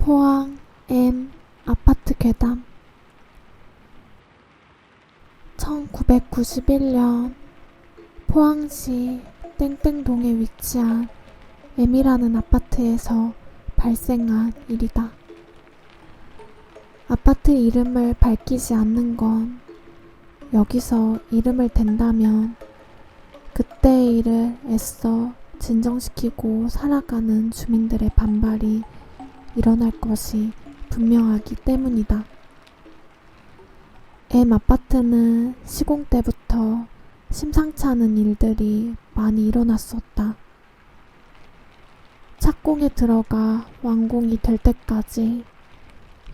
포항 M 아파트 괴담. 1991년 포항시 땡땡동에 위치한 M이라는 아파트에서 발생한 일이다. 아파트 이름을 밝히지 않는 건 여기서 이름을 댄다면 그때의 일을 애써 진정시키고 살아가는 주민들의 반발이 일어날 것이 분명하기 때문이다. M 아파트는 시공 때부터 심상치 않은 일들이 많이 일어났었다. 착공에 들어가 완공이 될 때까지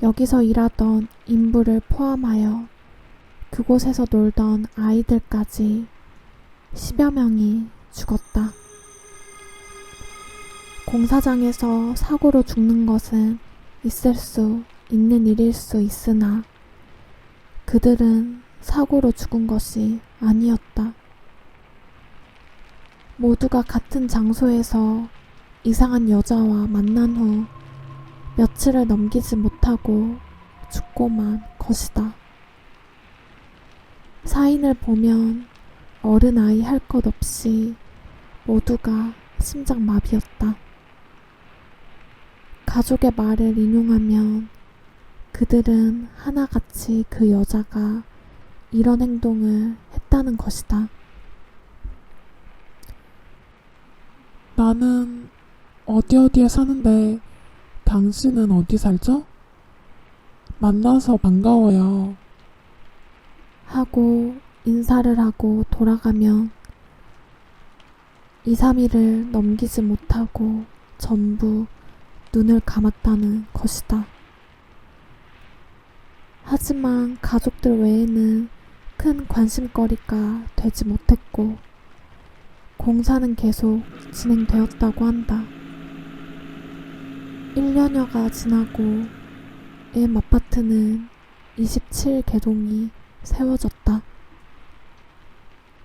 여기서 일하던 인부를 포함하여 그곳에서 놀던 아이들까지 10여 명이 죽었다. 공사장에서 사고로 죽는 것은 있을 수 있는 일일 수 있으나 그들은 사고로 죽은 것이 아니었다. 모두가 같은 장소에서 이상한 여자와 만난 후 며칠을 넘기지 못하고 죽고만 것이다. 사인을 보면 어른아이 할 것 없이 모두가 심장마비였다. 가족의 말을 인용하면 그들은 하나같이 그 여자가 이런 행동을 했다는 것이다. 나는 어디에 사는데 당신은 어디 살죠? 만나서 반가워요. 하고 인사를 하고 돌아가면 2, 3일을 넘기지 못하고 전부 눈을 감았다는 것이다. 하지만 가족들 외에는 큰 관심거리가 되지 못했고 공사는 계속 진행되었다고 한다. 1년여가 지나고 M 아파트는 27개동이 세워졌다.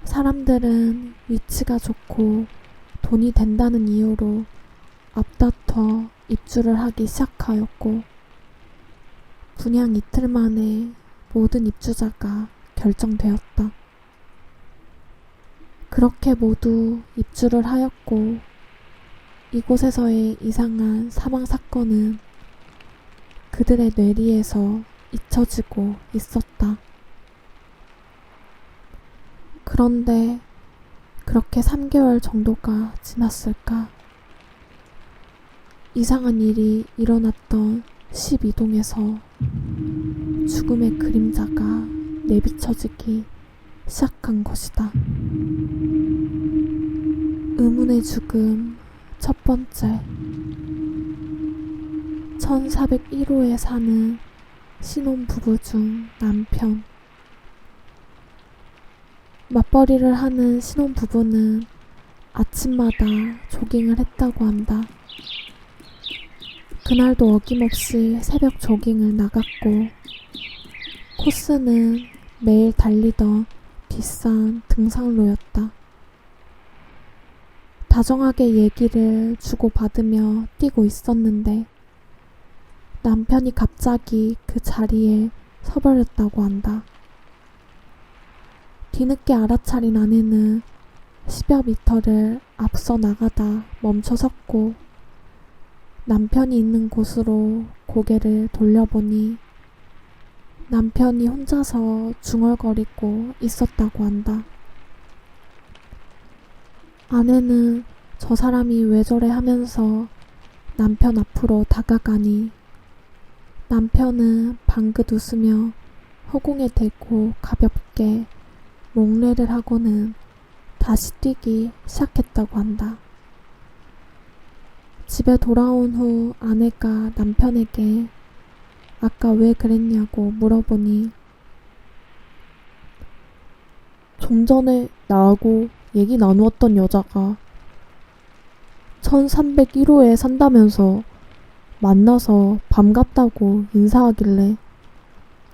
사람들은 위치가 좋고 돈이 된다는 이유로 앞다퉈 입주를 하기 시작하였고 분양 이틀 만에 모든 입주자가 결정되었다. 그렇게 모두 입주를 하였고 이곳에서의 이상한 사망 사건은 그들의 뇌리에서 잊혀지고 있었다. 그런데 그렇게 3개월 정도가 지났을까? 이상한 일이 일어났던 12동에서 죽음의 그림자가 내비쳐지기 시작한 것이다. 의문의 죽음 첫 번째. 1401호에 사는 신혼부부 중 남편. 맞벌이를 하는 신혼부부는 아침마다 조깅을 했다고 한다. 그날도 어김없이 새벽 조깅을 나갔고 코스는 매일 달리던 비싼 등산로였다. 다정하게 얘기를 주고받으며 뛰고 있었는데 남편이 갑자기 그 자리에 서버렸다고 한다. 뒤늦게 알아차린 아내는 10여 미터를 앞서 나가다 멈춰섰고 남편이 있는 곳으로 고개를 돌려보니 남편이 혼자서 중얼거리고 있었다고 한다. 아내는 저 사람이 왜 저래 하면서 남편 앞으로 다가가니 남편은 방긋 웃으며 허공에 대고 가볍게 몽레를 하고는 다시 뛰기 시작했다고 한다. 집에 돌아온 후 아내가 남편에게 아까 왜 그랬냐고 물어보니 좀 전에 나하고 얘기 나누었던 여자가 1301호에 산다면서 만나서 반갑다고 인사하길래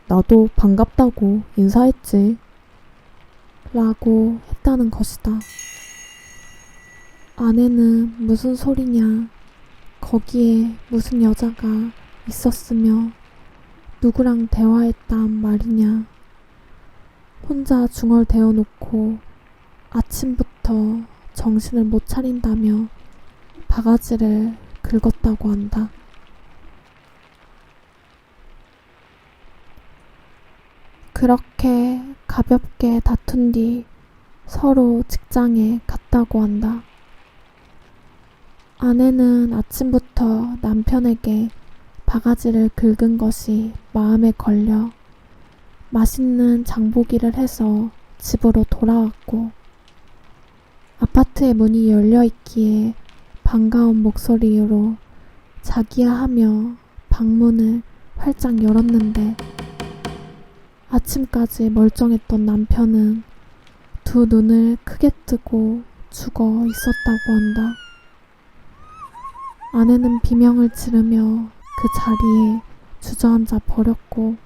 나도 반갑다고 인사했지. 라고 했다는 것이다. 아내는 무슨 소리냐, 거기에 무슨 여자가 있었으며 누구랑 대화했단 말이냐. 혼자 중얼대어 놓고 아침부터 정신을 못 차린다며 바가지를 긁었다고 한다. 그렇게 가볍게 다툰 뒤 서로 직장에 갔다고 한다. 아내는 아침부터 남편에게 바가지를 긁은 것이 마음에 걸려 맛있는 장보기를 해서 집으로 돌아왔고, 아파트의 문이 열려 있기에 반가운 목소리로 자기야 하며 방문을 활짝 열었는데, 아침까지 멀쩡했던 남편은 두 눈을 크게 뜨고 죽어 있었다고 한다. 아내는 비명을 지르며 그 자리에 주저앉아 버렸고,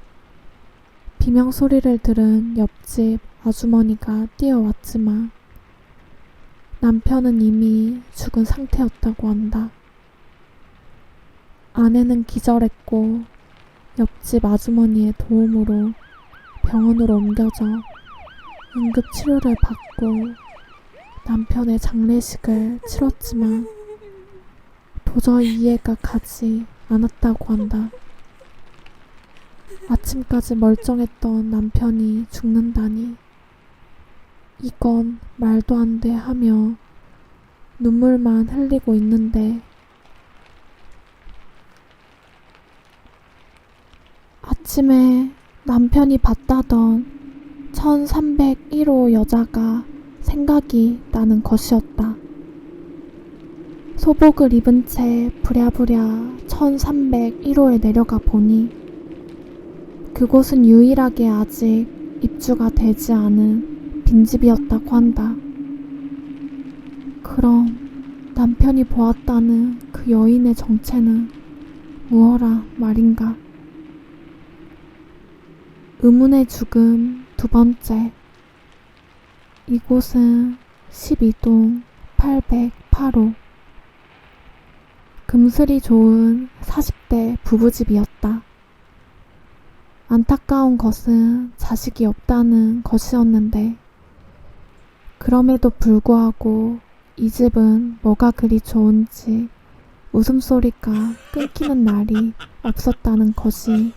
비명 소리를 들은 옆집 아주머니가 뛰어왔지만 남편은 이미 죽은 상태였다고 한다. 아내는 기절했고 옆집 아주머니의 도움으로 병원으로 옮겨져 응급 치료를 받고 남편의 장례식을 치렀지만 도저히 이해가 가지 않았다고 한다. 아침까지 멀쩡했던 남편이 죽는다니, 이건 말도 안 돼 하며 눈물만 흘리고 있는데, 아침에 남편이 봤다던 1301호 여자가 생각이 나는 것이었다. 소복을 입은 채 부랴부랴 1301호에 내려가 보니 그곳은 유일하게 아직 입주가 되지 않은 빈집이었다고 한다. 그럼 남편이 보았다는 그 여인의 정체는 무엇라 말인가? 의문의 죽음 두 번째. 이곳은 12동 808호. 금슬이 좋은 40대 부부집이었다. 안타까운 것은 자식이 없다는 것이었는데, 그럼에도 불구하고 이 집은 뭐가 그리 좋은지 웃음소리가 끊기는 날이 없었다는 것이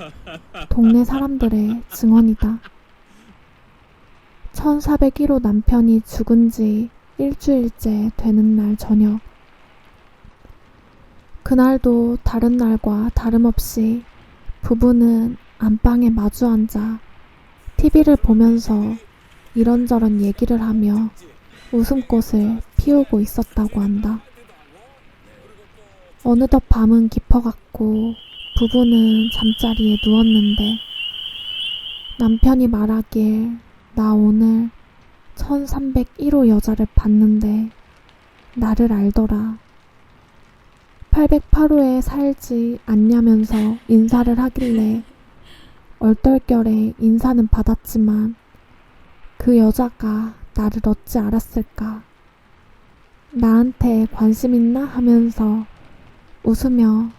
동네 사람들의 증언이다. 1401호 남편이 죽은 지 일주일째 되는 날 저녁, 그날도 다른 날과 다름없이 부부는 안방에 마주 앉아 TV를 보면서 이런저런 얘기를 하며 웃음꽃을 피우고 있었다고 한다. 어느덧 밤은 깊어갔고 부부는 잠자리에 누웠는데, 남편이 말하길 나 오늘 1301호 여자를 봤는데 나를 알더라. 808호에 살지 않냐면서 인사를 하길래 얼떨결에 인사는 받았지만 그 여자가 나를 어찌 알았을까? 나한테 관심 있나 하면서 웃으며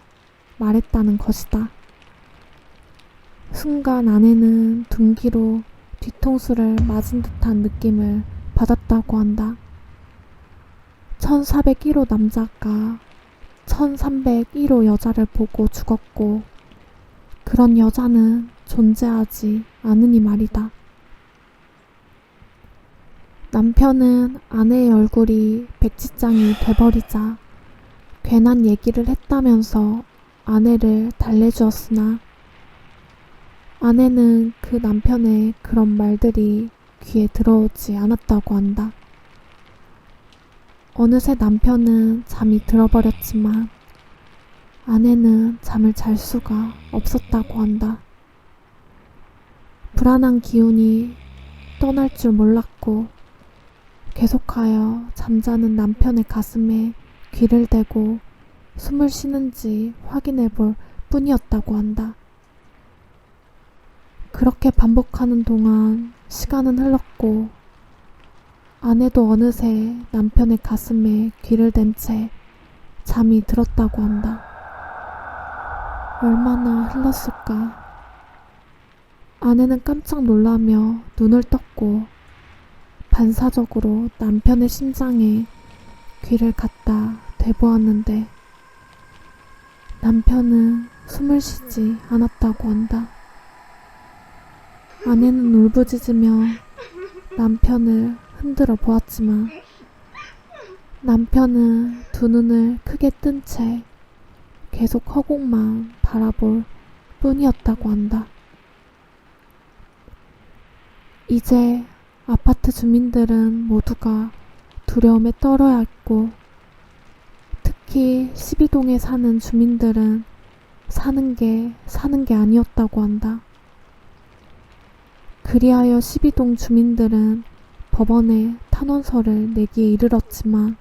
말했다는 것이다. 순간 아내는 둔기로 뒤통수를 맞은 듯한 느낌을 받았다고 한다. 1401호 남자가 1301호 여자를 보고 죽었고, 그런 여자는 존재하지 않으니 말이다. 남편은 아내의 얼굴이 백지장이 돼버리자 괜한 얘기를 했다면서 아내를 달래주었으나, 아내는 그 남편의 그런 말들이 귀에 들어오지 않았다고 한다. 어느새 남편은 잠이 들어버렸지만 아내는 잠을 잘 수가 없었다고 한다. 불안한 기운이 떠날 줄 몰랐고 계속하여 잠자는 남편의 가슴에 귀를 대고 숨을 쉬는지 확인해 볼 뿐이었다고 한다. 그렇게 반복하는 동안 시간은 흘렀고, 아내도 어느새 남편의 가슴에 귀를 댄 채 잠이 들었다고 한다. 얼마나 흘렀을까. 아내는 깜짝 놀라며 눈을 떴고 반사적으로 남편의 심장에 귀를 갖다 대보았는데 남편은 숨을 쉬지 않았다고 한다. 아내는 울부짖으며 남편을 흔들어 보았지만 남편은 두 눈을 크게 뜬 채 계속 허공만 바라볼 뿐이었다고 한다. 이제 아파트 주민들은 모두가 두려움에 떨어야 했고 특히 12동에 사는 주민들은 사는 게 아니었다고 한다. 그리하여 12동 주민들은 법원에 탄원서를 내기에 이르렀지만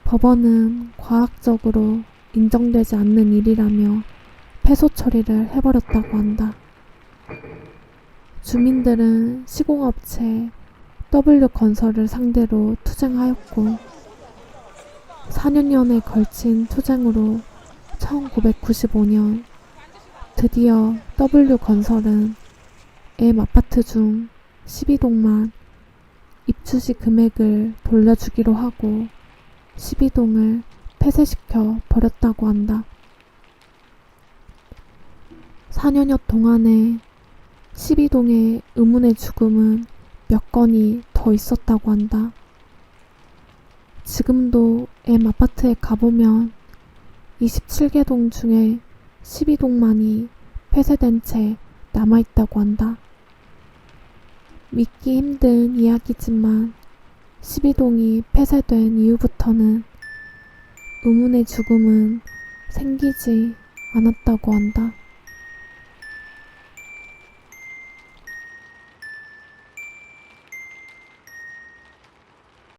법원은 과학적으로 인정되지 않는 일이라며 패소 처리를 해버렸다고 한다. 주민들은 시공업체 W건설을 상대로 투쟁하였고 4년여에 걸친 투쟁으로 1995년 드디어 W건설은 M 아파트 중 12동만 입주시 금액을 돌려주기로 하고 12동을 폐쇄시켜 버렸다고 한다. 4년여 동안에 12동의 의문의 죽음은 몇 건이 더 있었다고 한다. 지금도 M 아파트에 가보면 27개 동 중에 12동만이 폐쇄된 채 남아있다고 한다. 믿기 힘든 이야기지만 12동이 폐쇄된 이후부터는 의문의 죽음은 생기지 않았다고 한다.